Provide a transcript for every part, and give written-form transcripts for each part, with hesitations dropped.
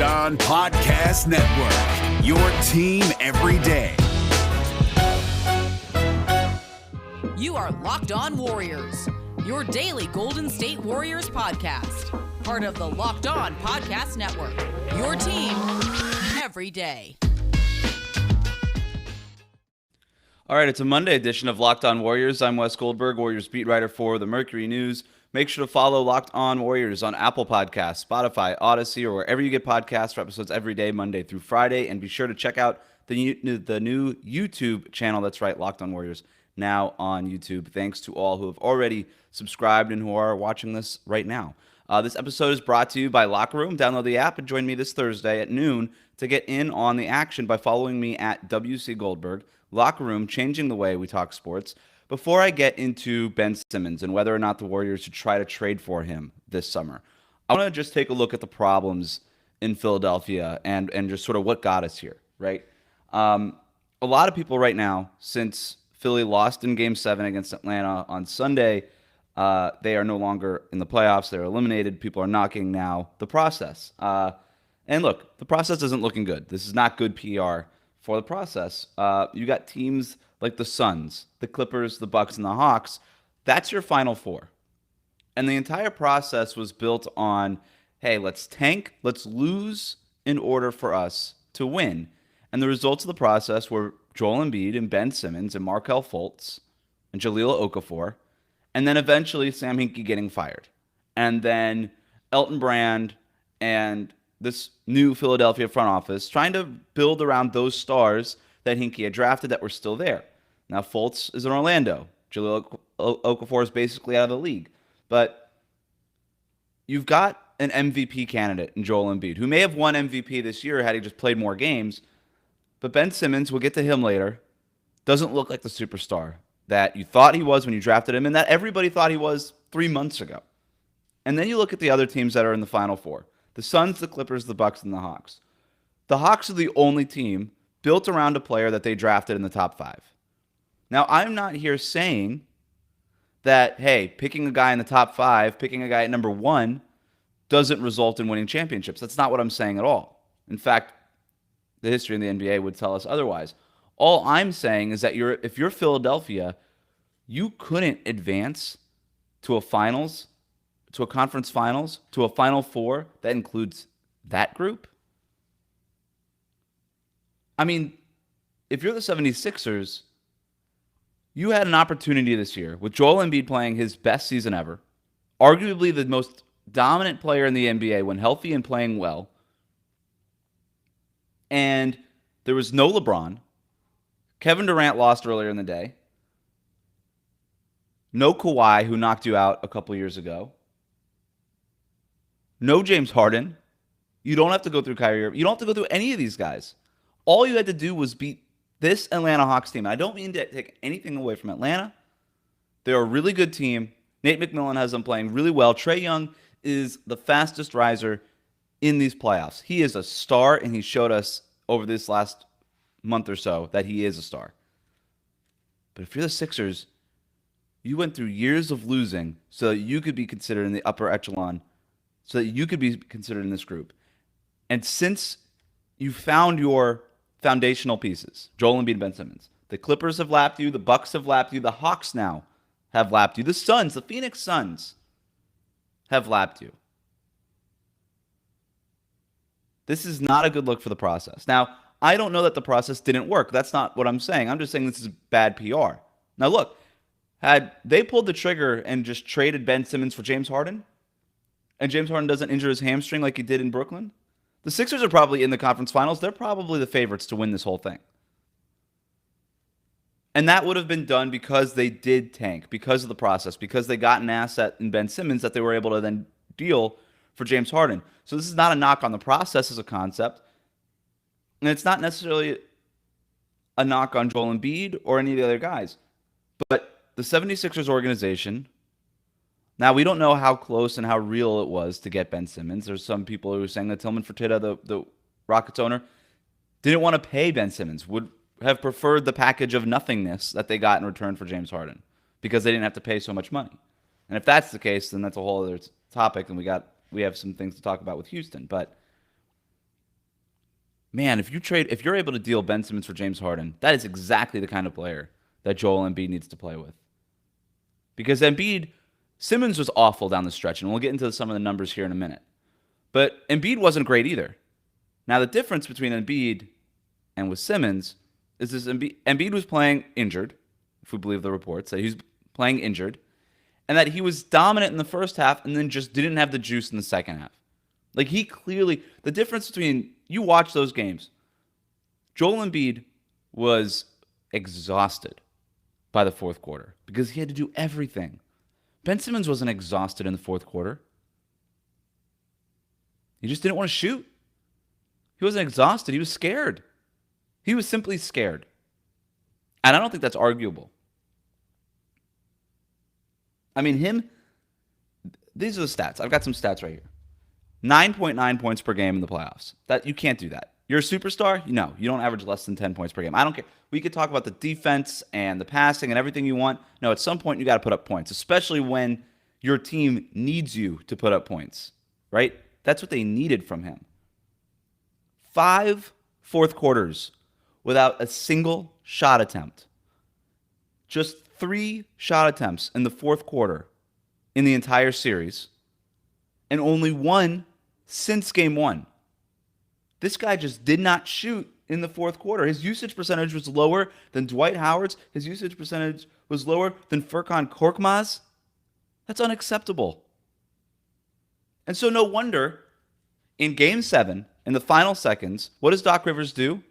Locked On Podcast Network, your team every day. You are Locked On Warriors, your daily Golden State Warriors podcast. Part of the Locked On Podcast Network, your team every day. All right, it's a Monday edition of Locked On Warriors. I'm Wes Goldberg, Warriors beat writer for the Mercury News. Make sure to follow Locked On Warriors on Apple Podcasts, Spotify, Odyssey, or wherever you get podcasts for episodes every day, Monday through Friday. And be sure to check out the new YouTube channel. That's right, Locked On Warriors, now on YouTube. Thanks to all who have already subscribed and who are watching this right now. This episode is brought to you by Locker Room. Download the app and join me this Thursday at noon to get in on the action by following me at WC Goldberg. Locker Room, changing the way we talk sports. Before I get into Ben Simmons and whether or not the Warriors should try to trade for him this summer, I want to just take a look at the problems in Philadelphia and just sort of what got us here, right? A lot of people right now, since Philly lost in Game 7 against Atlanta on Sunday, they are no longer in the playoffs. They're eliminated. People are knocking now the process. And look, the process isn't looking good. This is not good PR for the process. You got teams like the Suns, the Clippers, the Bucks, and the Hawks. That's your Final Four. And the entire process was built on, hey, let's tank, let's lose in order for us to win. And the results of the process were Joel Embiid and Ben Simmons and Markelle Fultz and Jahlil Okafor, and then eventually Sam Hinkie getting fired. And then Elton Brand and this new Philadelphia front office trying to build around those stars that Hinkie had drafted that were still there. Now Fultz is in Orlando. Jahlil Okafor is basically out of the league. But you've got an MVP candidate in Joel Embiid, who may have won MVP this year had he just played more games. But Ben Simmons, we'll get to him later, doesn't look like the superstar that you thought he was when you drafted him and that everybody thought he was 3 months ago. And then you look at the other teams that are in the Final Four. The Suns, the Clippers, the Bucks, and the Hawks. The Hawks are the only team built around a player that they drafted in the top 5. Now, I'm not here saying that, hey, picking a guy in the top 5, picking a guy at number 1 doesn't result in winning championships. That's not what I'm saying at all. In fact, the history in the NBA would tell us otherwise. All I'm saying is that if you're Philadelphia, you couldn't advance to a finals, to a conference finals, to a Final Four that includes that group. I mean, if you're the 76ers, you had an opportunity this year with Joel Embiid playing his best season ever, arguably the most dominant player in the NBA when healthy and playing well, and there was no LeBron. Kevin Durant lost earlier in the day. No Kawhi, who knocked you out a couple years ago. No James Harden. You don't have to go through Kyrie. You don't have to go through any of these guys. All you had to do was beat this Atlanta Hawks team. I don't mean to take anything away from Atlanta. They're a really good team. Nate McMillan has them playing really well. Trae Young is the fastest riser in these playoffs. He is a star, and he showed us over this last month or so that he is a star. But if you're the Sixers, you went through years of losing so that you could be considered in the upper echelon, so that you could be considered in this group. And since you found your foundational pieces, Joel Embiid and Ben Simmons, the Clippers have lapped you, the Bucks have lapped you, the Hawks now have lapped you, the Suns, the Phoenix Suns have lapped you. This is not a good look for the process. Now, I don't know that the process didn't work. That's not what I'm saying. I'm just saying this is bad PR. Now, look, had they pulled the trigger and just traded Ben Simmons for James Harden, and James Harden doesn't injure his hamstring like he did in Brooklyn, the Sixers are probably in the conference finals. They're probably the favorites to win this whole thing. And that would have been done because they did tank, because of the process, because they got an asset in Ben Simmons that they were able to then deal for James Harden. So this is not a knock on the process as a concept. And it's not necessarily a knock on Joel Embiid or any of the other guys. But the 76ers organization, now we don't know how close and how real it was to get Ben Simmons. There's some people who are saying that Tillman Fertitta, the Rockets owner, didn't want to pay Ben Simmons, would have preferred the package of nothingness that they got in return for James Harden because they didn't have to pay so much money. And if that's the case, then that's a whole other topic, and we have some things to talk about with Houston. But man, if you're able to deal Ben Simmons for James Harden, that is exactly the kind of player that Joel Embiid needs to play with. Because Simmons was awful down the stretch, and we'll get into some of the numbers here in a minute. But Embiid wasn't great either. Now, the difference between Embiid and with Simmons is this: Embiid was playing injured, if we believe the reports, that he was playing injured, and that he was dominant in the first half and then just didn't have the juice in the second half. Like, the difference between, you watch those games, Joel Embiid was exhausted by the fourth quarter because he had to do everything. Ben Simmons wasn't exhausted in the fourth quarter. He just didn't want to shoot. He wasn't exhausted. He was scared. He was simply scared. And I don't think that's arguable. I mean, these are the stats. I've got some stats right here. 9.9 points per game in the playoffs. That you can't do that. You're a superstar? No, you don't average less than 10 points per game. I don't care. We could talk about the defense and the passing and everything you want. No, at some point you got to put up points, especially when your team needs you to put up points, right? That's what they needed from him. 5 fourth quarters without a single shot attempt. Just 3 shot attempts in the fourth quarter in the entire series, and only 1 since game 1. This guy just did not shoot in the fourth quarter. His usage percentage was lower than Dwight Howard's. His usage percentage was lower than Furkan Korkmaz. That's unacceptable. And so no wonder in game 7, in the final seconds, what does Doc Rivers do?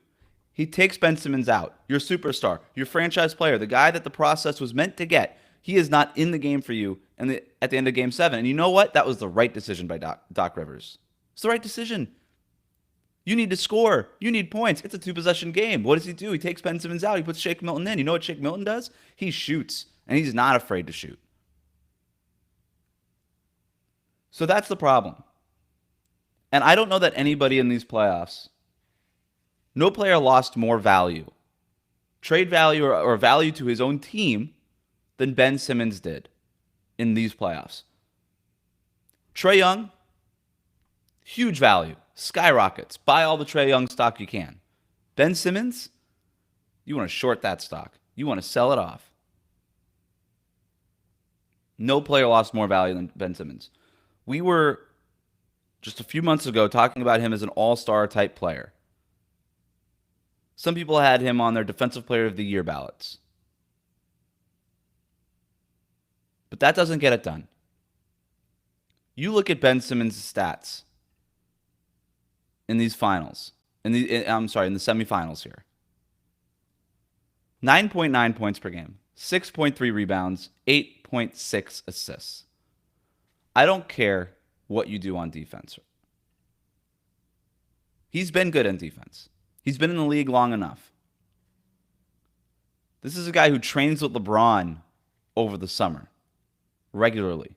He takes Ben Simmons out, your superstar, your franchise player, the guy that the process was meant to get. He is not in the game for you at the end of game 7. And you know what? That was the right decision by Doc Rivers. It's the right decision. You need to score. You need points. It's a 2-possession game. What does he do? He takes Ben Simmons out. He puts Shake Milton in. You know what Shake Milton does? He shoots, and he's not afraid to shoot. So that's the problem. And I don't know that anybody in these playoffs, no player lost more value, trade value or value to his own team than Ben Simmons did in these playoffs. Trae Young, huge value, skyrockets. Buy all the Trae Young stock you can. Ben Simmons, you want to short that stock. You want to sell it off. No player lost more value than Ben Simmons. We were just a few months ago talking about him as an all-star type player. Some people had him on their Defensive Player of the Year ballots. But that doesn't get it done. You look at Ben Simmons' stats in these finals, in the semifinals here. 9.9 points per game, 6.3 rebounds, 8.6 assists. I don't care what you do on defense. He's been good on defense. He's been in the league long enough. This is a guy who trains with LeBron over the summer, regularly.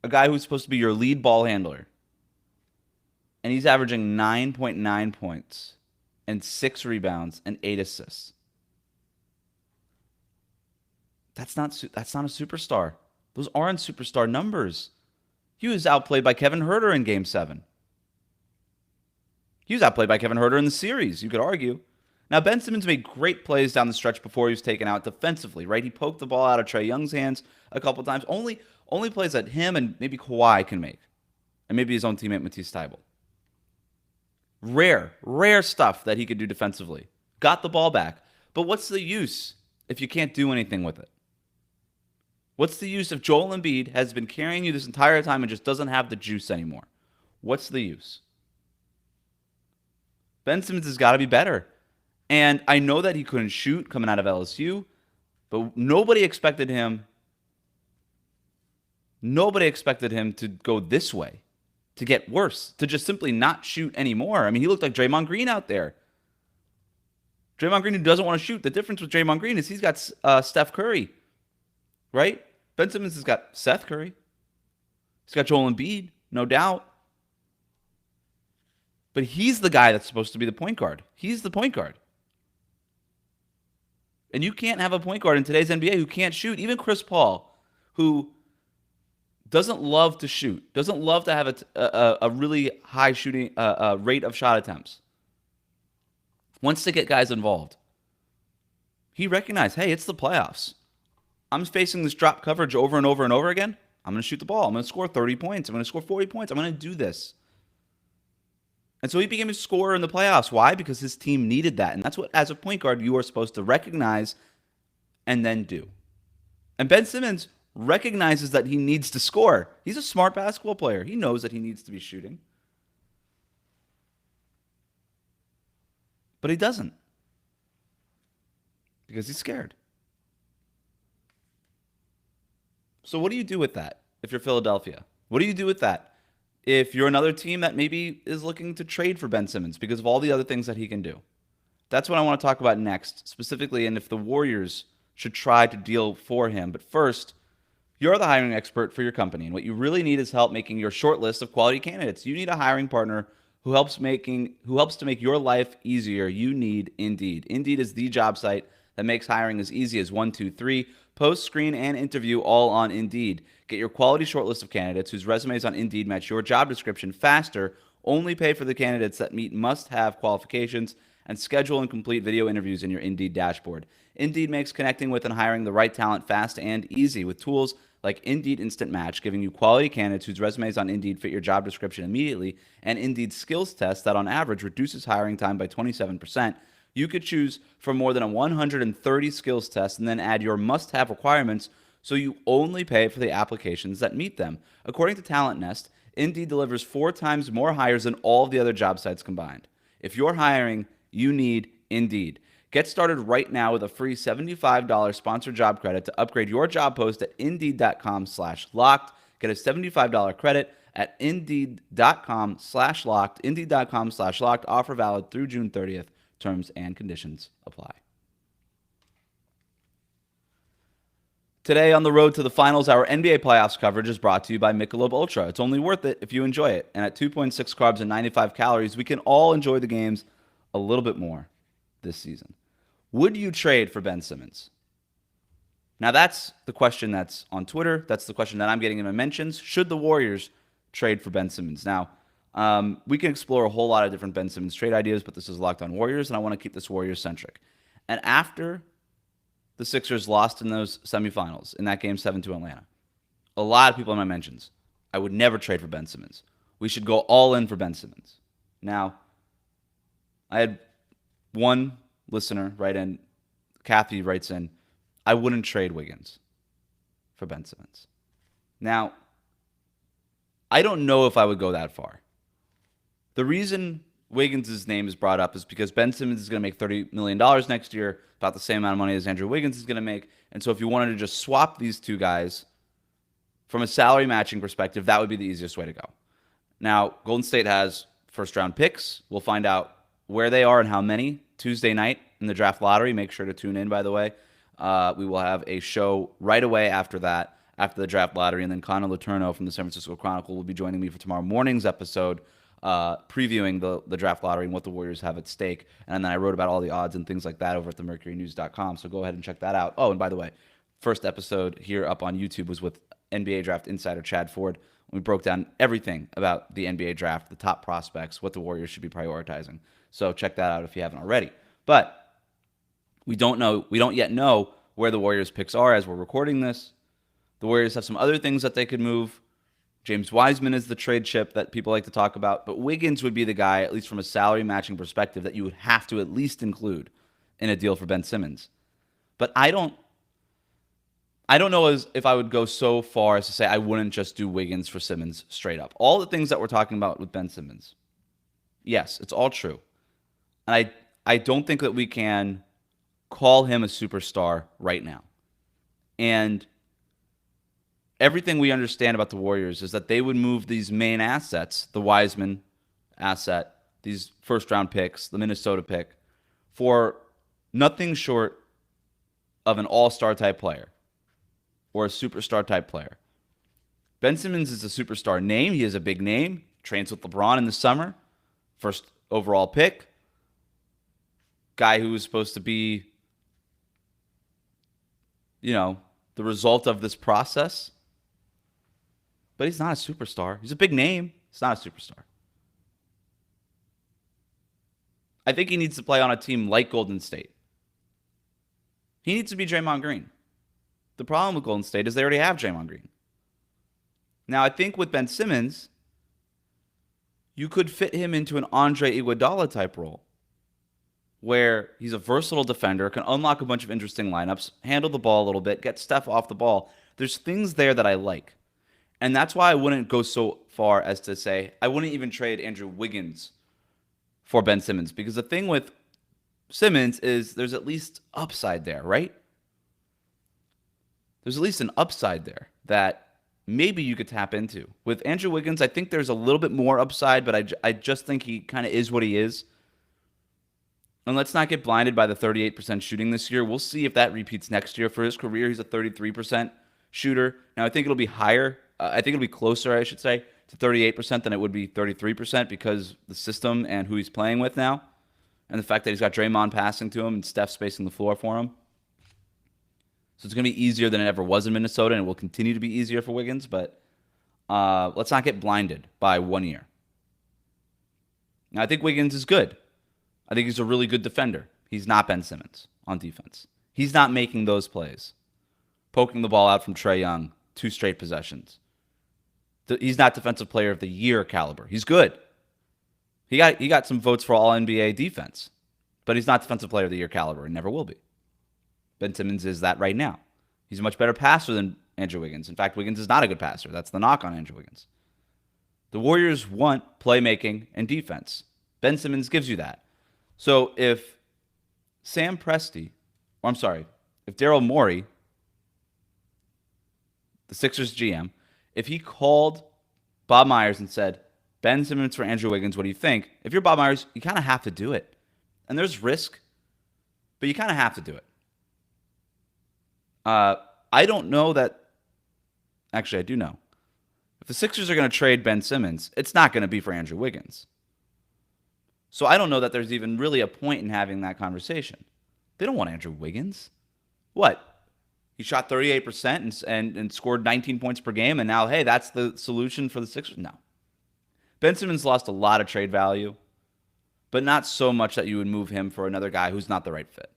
A guy who's supposed to be your lead ball handler. And he's averaging 9.9 points and 6 rebounds and 8 assists. That's not a superstar. Those aren't superstar numbers. He was outplayed by Kevin Huerter in Game 7. He was outplayed by Kevin Huerter in the series, you could argue. Now, Ben Simmons made great plays down the stretch before he was taken out defensively, right? He poked the ball out of Trae Young's hands a couple times. Only plays that him and maybe Kawhi can make. And maybe his own teammate Matisse Thybulle. Rare stuff that he could do defensively. Got the ball back. But what's the use if you can't do anything with it? What's the use if Joel Embiid has been carrying you this entire time and just doesn't have the juice anymore? What's the use? Ben Simmons has got to be better. And I know that he couldn't shoot coming out of LSU, but nobody expected him to go this way, to get worse, to just simply not shoot anymore. I mean, he looked like Draymond Green out there. Draymond Green who doesn't want to shoot. The difference with Draymond Green is he's got Steph Curry, right? Ben Simmons has got Seth Curry. He's got Joel Embiid, no doubt. But he's the guy that's supposed to be the point guard. He's the point guard. And you can't have a point guard in today's NBA who can't shoot. Even Chris Paul, who doesn't love to shoot, doesn't love to have a really high shooting rate of shot attempts, wants to get guys involved. He recognized, hey, it's the playoffs. I'm facing this drop coverage over and over and over again. I'm going to shoot the ball. I'm going to score 30 points. I'm going to score 40 points. I'm going to do this. And so he became a scorer in the playoffs. Why? Because his team needed that. And that's what, as a point guard, you are supposed to recognize and then do. And Ben Simmons recognizes that he needs to score. He's a smart basketball player. He knows that he needs to be shooting. But he doesn't. Because he's scared. So what do you do with that if you're Philadelphia? What do you do with that if you're another team that maybe is looking to trade for Ben Simmons because of all the other things that he can do? That's what I want to talk about next, specifically, and if the Warriors should try to deal for him. But first, you're the hiring expert for your company, and what you really need is help making your short list of quality candidates. You need a hiring partner who helps to make your life easier. You need Indeed. Indeed is the job site that makes hiring as easy as 1, 2, 3. Post, screen, and interview all on Indeed. Get your quality shortlist of candidates whose resumes on Indeed match your job description faster. Only pay for the candidates that meet must-have qualifications, and schedule and complete video interviews in your Indeed dashboard. Indeed makes connecting with and hiring the right talent fast and easy with tools like Indeed Instant Match, giving you quality candidates whose resumes on Indeed fit your job description immediately, and Indeed Skills Test that on average reduces hiring time by 27%. You could choose from more than 130 skills tests and then add your must-have requirements so you only pay for the applications that meet them. According to Talent Nest, Indeed delivers 4 times more hires than all of the other job sites combined. If you're hiring, you need Indeed. Get started right now with a free $75 sponsored job credit to upgrade your job post at Indeed.com/locked. Get a $75 credit at Indeed.com/locked. Indeed.com/locked. Offer valid through June 30th. Terms and conditions apply. Today on the road to the finals, our NBA playoffs coverage is brought to you by Michelob Ultra. It's only worth it if you enjoy it. And at 2.6 carbs and 95 calories, we can all enjoy the games a little bit more this season. Would you trade for Ben Simmons? Now that's the question that's on Twitter. That's the question that I'm getting in my mentions. Should the Warriors trade for Ben Simmons? Now, we can explore a whole lot of different Ben Simmons trade ideas, but this is Locked On Warriors, and I want to keep this Warriors-centric. And after the Sixers lost in those semifinals, in that Game 7 to Atlanta, a lot of people in my mentions, I would never trade for Ben Simmons. We should go all in for Ben Simmons. Now, I had one listener write in, Kathy writes in, I wouldn't trade Wiggins for Ben Simmons. Now, I don't know if I would go that far. The reason Wiggins' name is brought up is because Ben Simmons is going to make $30 million next year, about the same amount of money as Andrew Wiggins is going to make. And so if you wanted to just swap these two guys from a salary matching perspective, that would be the easiest way to go. Now, Golden State has first-round picks. We'll find out where they are and how many Tuesday night in the draft lottery. Make sure to tune in, by the way. We will have a show right away after that, after the draft lottery. And then Connor Letourneau from the San Francisco Chronicle will be joining me for tomorrow morning's episode, previewing the draft lottery and what the Warriors have at stake. And then I wrote about all the odds and things like that over at themercurynews.com. So go ahead and check that out. Oh, and by the way, first episode here up on YouTube was with NBA draft insider Chad Ford. We broke down everything about the NBA draft, the top prospects, what the Warriors should be prioritizing. So check that out if you haven't already. But we don't yet know where the Warriors picks are as we're recording this. The Warriors have some other things that they could move. James Wiseman is the trade chip that people like to talk about, but Wiggins would be the guy, at least from a salary matching perspective, that you would have to at least include in a deal for Ben Simmons. But I don't know if I would go so far as to say I wouldn't just do Wiggins for Simmons straight up. All the things that we're talking about with Ben Simmons, yes, it's all true. And I don't think that we can call him a superstar right now. And everything we understand about the Warriors is that they would move these main assets, the Wiseman asset, these first-round picks, the Minnesota pick, for nothing short of an all-star type player or a superstar type player. Ben Simmons is a superstar name. He is a big name. Trains with LeBron in the summer. First overall pick. Guy who was supposed to be, the result of this process. but he's not a superstar. He's a big name. He's not a superstar. I think he needs to play on a team like Golden State. He needs to be Draymond Green. The problem with Golden State is they already have Draymond Green. Now, I think with Ben Simmons, you could fit him into an Andre Iguodala type role where he's a versatile defender, can unlock a bunch of interesting lineups, handle the ball a little bit, get Steph off the ball. There's things there that I like. And that's why I wouldn't go so far as to say I wouldn't even trade Andrew Wiggins for Ben Simmons, because the thing with Simmons is there's at least upside there, right? There's at least an upside there that maybe you could tap into. With Andrew Wiggins, I think there's a little bit more upside, but I just think he kind of is what he is. And let's not get blinded by the 38% shooting this year. We'll see if that repeats next year. For his career, he's a 33% shooter. Now, I think it'll be higher. I think it'll be closer, I should say, to 38% than it would be 33% because the system and who he's playing with now and the fact that he's got Draymond passing to him and Steph spacing the floor for him. So it's going to be easier than it ever was in Minnesota, and it will continue to be easier for Wiggins, but let's not get blinded by 1 year. Now, I think Wiggins is good. I think he's a really good defender. He's not Ben Simmons on defense. He's not making those plays. Poking the ball out from Trae Young, 2 straight possessions. He's not Defensive Player of the Year caliber. He's good. He got some votes for All-NBA defense, but he's not Defensive Player of the Year caliber and never will be. Ben Simmons is that right now. He's a much better passer than Andrew Wiggins. In fact, Wiggins is not a good passer. That's the knock on Andrew Wiggins. The Warriors want playmaking and defense. Ben Simmons gives you that. So if if Daryl Morey, the Sixers GM, if he called Bob Myers and said, Ben Simmons for Andrew Wiggins, what do you think? If you're Bob Myers, you kind of have to do it. And there's risk, but you kind of have to do it. I don't know that. Actually, I do know. If the Sixers are going to trade Ben Simmons, it's not going to be for Andrew Wiggins. So I don't know that there's even really a point in having that conversation. They don't want Andrew Wiggins. What? He shot 38% and scored 19 points per game, and now, hey, that's the solution for the Sixers? No. Ben Simmons lost a lot of trade value, but not so much that you would move him for another guy who's not the right fit.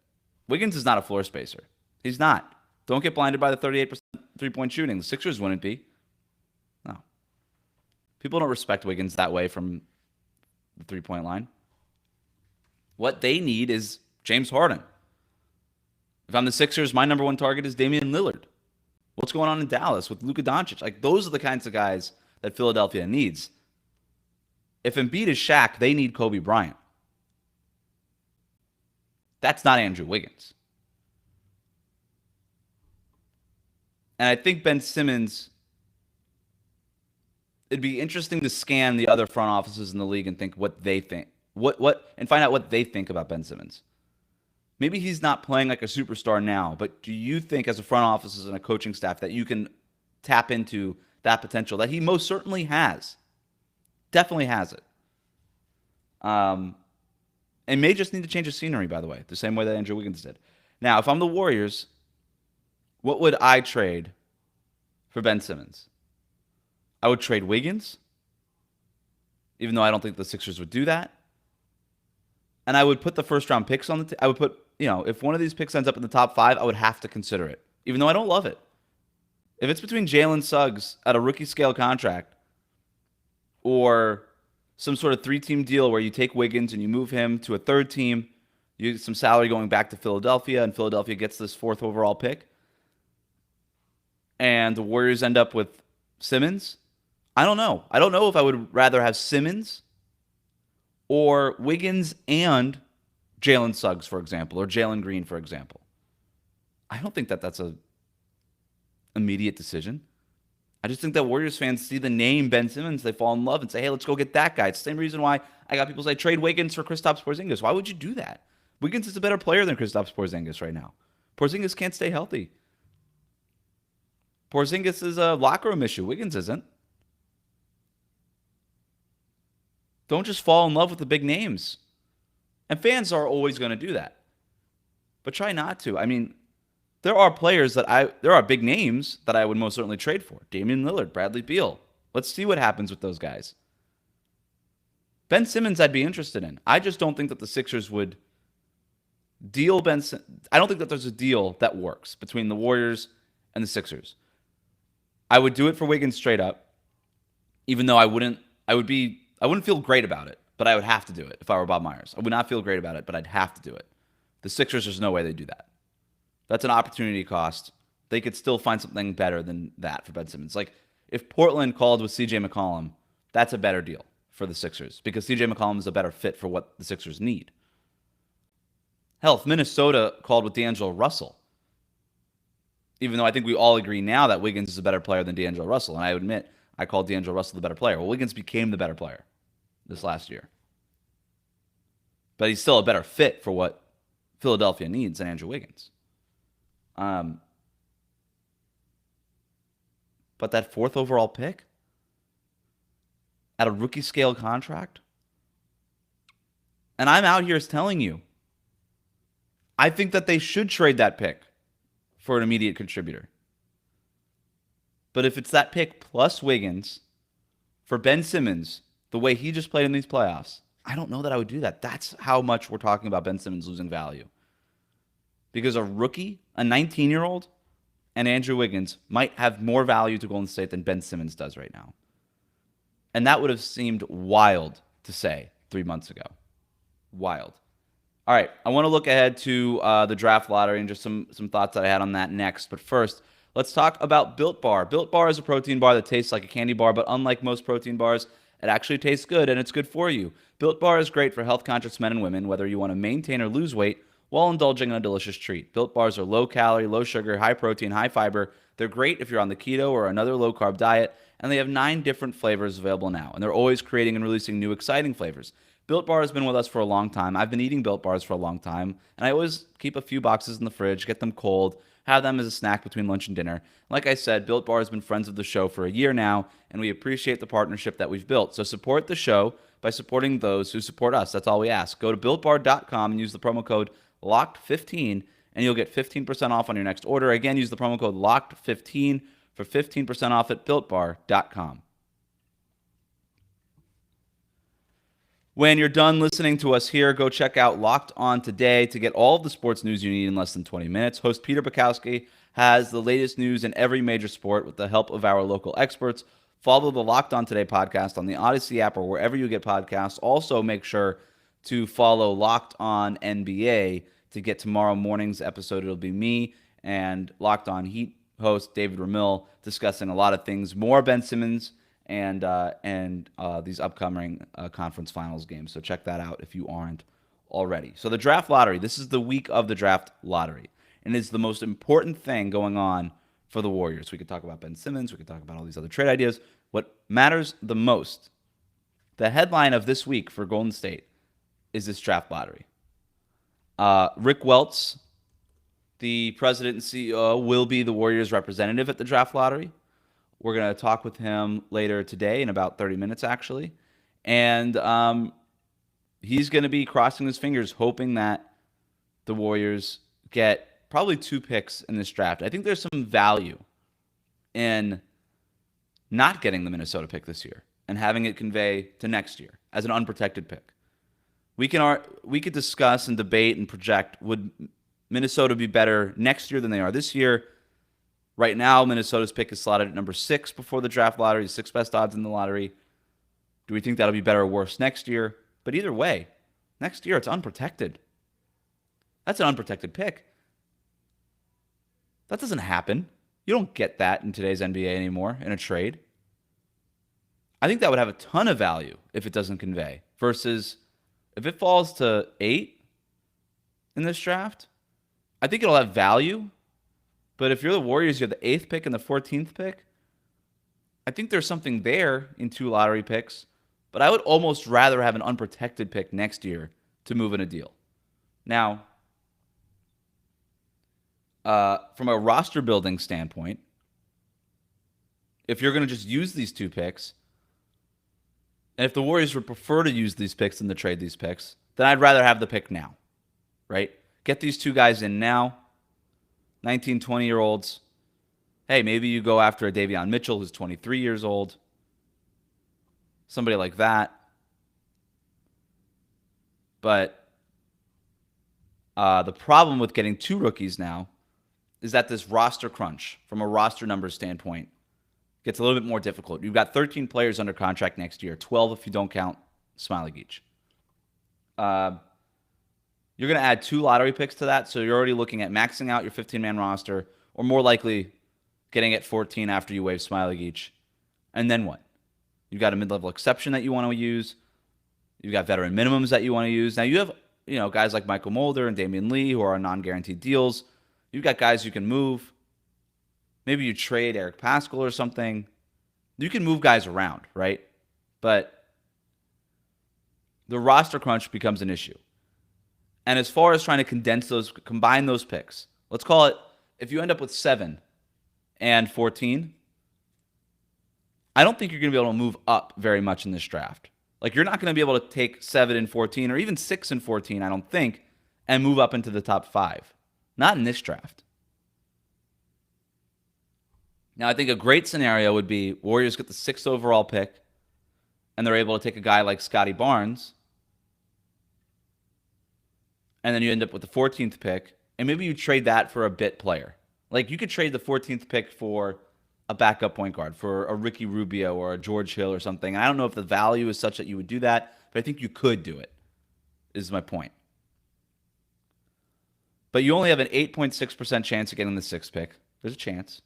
Wiggins is not a floor spacer. He's not. Don't get blinded by the 38% three-point shooting. The Sixers wouldn't be. No. People don't respect Wiggins that way from the three-point line. What they need is James Harden. If I'm the Sixers, my number one target is Damian Lillard. What's going on in Dallas with Luka Doncic? Like, those are the kinds of guys that Philadelphia needs. If Embiid is Shaq, they need Kobe Bryant. That's not Andrew Wiggins. And I think Ben Simmons, it'd be interesting to scan the other front offices in the league and think what they think. And find out what they think about Ben Simmons. Maybe he's not playing like a superstar now, but do you think as a front office and a coaching staff that you can tap into that potential that he most certainly has? Definitely has it. And may just need to change the scenery, by the way, the same way that Andrew Wiggins did. Now, if I'm the Warriors, what would I trade for Ben Simmons? I would trade Wiggins, even though I don't think the Sixers would do that. And I would put the first-round picks on the I would put, if one of these picks ends up in the top 5, I would have to consider it, even though I don't love it. If it's between Jalen Suggs at a rookie-scale contract or some sort of 3-team deal where you take Wiggins and you move him to a third team, you get some salary going back to Philadelphia, and Philadelphia gets this 4th overall pick, and the Warriors end up with Simmons, I don't know. I don't know if I would rather have Simmons or Wiggins and Jalen Suggs, for example, or Jalen Green, for example. I don't think that that's a immediate decision. I just think that Warriors fans see the name Ben Simmons, they fall in love and say, hey, let's go get that guy. It's the same reason why I got people say trade Wiggins for Kristaps Porzingis. Why would you do that? Wiggins is a better player than Kristaps Porzingis right now. Porzingis can't stay healthy. Porzingis is a locker room issue. Wiggins isn't. Don't just fall in love with the big names. And fans are always going to do that. But try not to. I mean, there are players there are big names that I would most certainly trade for. Damian Lillard, Bradley Beal, Let's see what happens with those guys. Ben Simmons, I'd be interested in. I just don't think that the Sixers would deal Ben Simmons. I don't think that there's a deal that works between the Warriors and the Sixers. I would do it for Wiggins straight up, even though I wouldn't feel great about it, but I would have to do it if I were Bob Myers. I would not feel great about it, but I'd have to do it. The Sixers, there's no way they do that. That's an opportunity cost. They could still find something better than that for Ben Simmons. Like, if Portland called with CJ McCollum, that's a better deal for the Sixers because CJ McCollum is a better fit for what the Sixers need. Hell, if Minnesota called with D'Angelo Russell, even though I think we all agree now that Wiggins is a better player than D'Angelo Russell, and I admit I called D'Angelo Russell the better player. Well, Wiggins became the better player this last year. But he's still a better fit for what Philadelphia needs than Andrew Wiggins. But that 4th overall pick at a rookie scale contract, and I'm out here telling you, I think that they should trade that pick for an immediate contributor. But if it's that pick plus Wiggins for Ben Simmons, the way he just played in these playoffs, I don't know that I would do that. That's how much we're talking about Ben Simmons losing value. Because a rookie, a 19-year-old, and Andrew Wiggins might have more value to Golden State than Ben Simmons does right now. And that would have seemed wild to say 3 months ago. Wild. All right, I want to look ahead to the draft lottery and just some thoughts that I had on that next. But first, let's talk about Built Bar. Built Bar is a protein bar that tastes like a candy bar, but unlike most protein bars, it actually tastes good and it's good for you. Built Bar is great for health-conscious men and women, whether you want to maintain or lose weight while indulging in a delicious treat. Built Bars are low-calorie, low-sugar, high-protein, high-fiber. They're great if you're on the keto or another low-carb diet, and they have 9 different flavors available now, and they're always creating and releasing new exciting flavors. Built Bar has been with us for a long time. I've been eating Built Bars for a long time, and I always keep a few boxes in the fridge, get them cold, have them as a snack between lunch and dinner. Like I said, Built Bar has been friends of the show for a year now, and we appreciate the partnership that we've built. So support the show by supporting those who support us. That's all we ask. Go to BuiltBar.com and use the promo code LOCKED15, and you'll get 15% off on your next order. Again, use the promo code LOCKED15 for 15% off at BuiltBar.com. When you're done listening to us here, go check out Locked On Today to get all of the sports news you need in less than 20 minutes. Host Peter Bukowski has the latest news in every major sport with the help of our local experts. Follow the Locked On Today podcast on the Odyssey app or wherever you get podcasts. Also, make sure to follow Locked On NBA to get tomorrow morning's episode. It'll be me and Locked On Heat host David Ramil discussing a lot of things, more Ben Simmons and these upcoming conference finals games. So check that out if you aren't already. So the draft lottery, this is the week of the draft lottery, and it's the most important thing going on for the Warriors. We could talk about Ben Simmons. We could talk about all these other trade ideas. What matters the most, the headline of this week for Golden State is this draft lottery. Rick Welts, the president and CEO, will be the Warriors' representative at the draft lottery. We're going to talk with him later today in about 30 minutes, actually. And he's going to be crossing his fingers, hoping that the Warriors get probably 2 picks in this draft. I think there's some value in not getting the Minnesota pick this year and having it convey to next year as an unprotected pick. We could discuss and debate and project, would Minnesota be better next year than they are this year? Right now, Minnesota's pick is slotted at number 6 before the draft lottery, the 6th best odds in the lottery. Do we think that'll be better or worse next year? But either way, next year it's unprotected. That's an unprotected pick. That doesn't happen. You don't get that in today's NBA anymore in a trade. I think that would have a ton of value if it doesn't convey versus if it falls to 8 in this draft, I think it'll have value. But if you're the Warriors, you're the 8th pick and the 14th pick, I think there's something there in 2 lottery picks. But I would almost rather have an unprotected pick next year to move in a deal. Now, from a roster building standpoint, if you're going to just use these 2 picks, and if the Warriors would prefer to use these picks than to trade these picks, then I'd rather have the pick now, right? Get these 2 guys in now, 19, 20-year-olds. Hey, maybe you go after a Davion Mitchell who's 23 years old. somebody like that. But the problem with getting 2 rookies now is that this roster crunch, from a roster numbers standpoint, gets a little bit more difficult. You've got 13 players under contract next year, 12 if you don't count Smiley Geach. You're going to add 2 lottery picks to that, so you're already looking at maxing out your 15-man roster, or more likely getting at 14 after you waive Smiley Geach. And then what? You've got a mid-level exception that you want to use. You've got veteran minimums that you want to use. Now you have, guys like Michael Mulder and Damian Lee who are on non-guaranteed deals. You've got guys you can move. Maybe you trade Eric Paschal or something. You can move guys around, right? But the roster crunch becomes an issue. And as far as trying to combine those picks, let's call it, if you end up with 7 and 14, I don't think you're going to be able to move up very much in this draft. Like, you're not going to be able to take 7 and 14 or even 6 and 14, I don't think, and move up into the top 5. Not in this draft. Now, I think a great scenario would be Warriors get the 6th overall pick, and they're able to take a guy like Scotty Barnes, and then you end up with the 14th pick, and maybe you trade that for a bit player. Like, you could trade the 14th pick for a backup point guard, for a Ricky Rubio or a George Hill or something. And I don't know if the value is such that you would do that, but I think you could do it, is my point. But you only have an 8.6% chance of getting the 6th pick. There's a chance.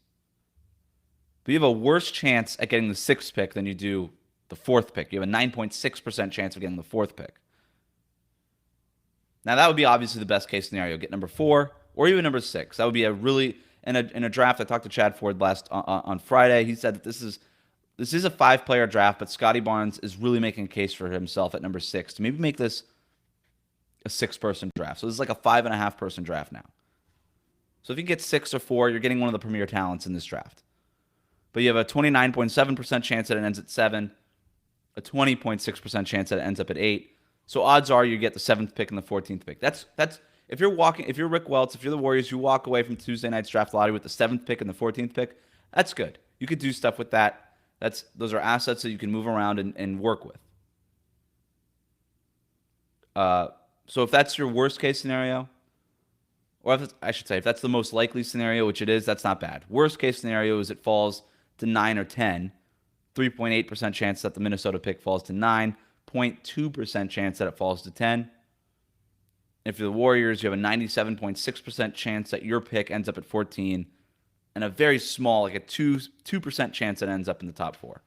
But you have a worse chance at getting the 6th pick than you do the 4th pick. You have a 9.6% chance of getting the 4th pick. Now, that would be obviously the best case scenario. Get number 4 or even number 6. That would be a really, in a draft. I talked to Chad Ford on Friday. He said that this is a 5-player draft, but Scotty Barnes is really making a case for himself at number 6 to maybe make this a 6-person draft. So this is like a 5.5-person draft now. So if you get 6 or 4, you're getting one of the premier talents in this draft. But you have a 29.7% chance that it ends at 7, a 20.6% chance that it ends up at 8. So odds are you get the 7th pick and the 14th pick. That's if you're Rick Welts, if you're the Warriors, you walk away from Tuesday night's draft lottery with the 7th pick and the 14th pick. That's good. You could do stuff with that. Those are assets that you can move around and work with. So if that's your worst case scenario, or if that's the most likely scenario, which it is, that's not bad. Worst case scenario is it falls to 9 or 10. 3.8% chance that the Minnesota pick falls to 9. 0.2% chance that it falls to 10. If you're the Warriors, you have a 97.6% chance that your pick ends up at 14, and a very small, like a 2% chance that ends up in the top 4.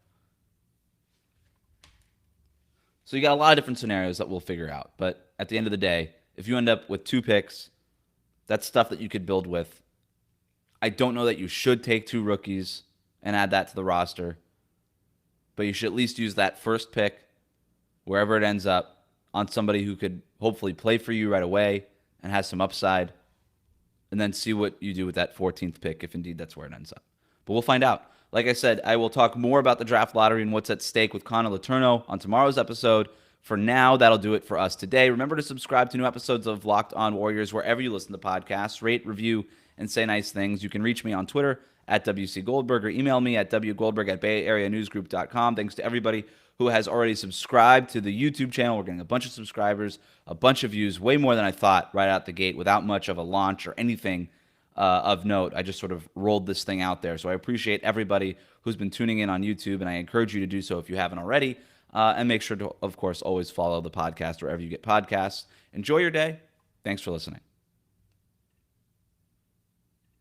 So you got a lot of different scenarios that we'll figure out. But at the end of the day, if you end up with 2 picks, that's stuff that you could build with. I don't know that you should take 2 rookies and add that to the roster, but you should at least use that first pick, wherever it ends up, on somebody who could hopefully play for you right away and has some upside, and then see what you do with that 14th pick, if indeed that's where it ends up. But we'll find out. Like I said, I will talk more about the draft lottery and what's at stake with Connor Letourneau on tomorrow's episode. For now, that'll do it for us today. Remember to subscribe to new episodes of Locked On Warriors wherever you listen to podcasts. Rate, review, and say nice things. You can reach me on Twitter at WC Goldberg or email me at wgoldberg@bayareanewsgroup.com. Thanks to everybody who has already subscribed to the YouTube channel. We're getting a bunch of subscribers, a bunch of views, way more than I thought right out the gate without much of a launch or anything of note. I just sort of rolled this thing out there. So I appreciate everybody who's been tuning in on YouTube, and I encourage you to do so if you haven't already. And make sure to, of course, always follow the podcast wherever you get podcasts. Enjoy your day. Thanks for listening.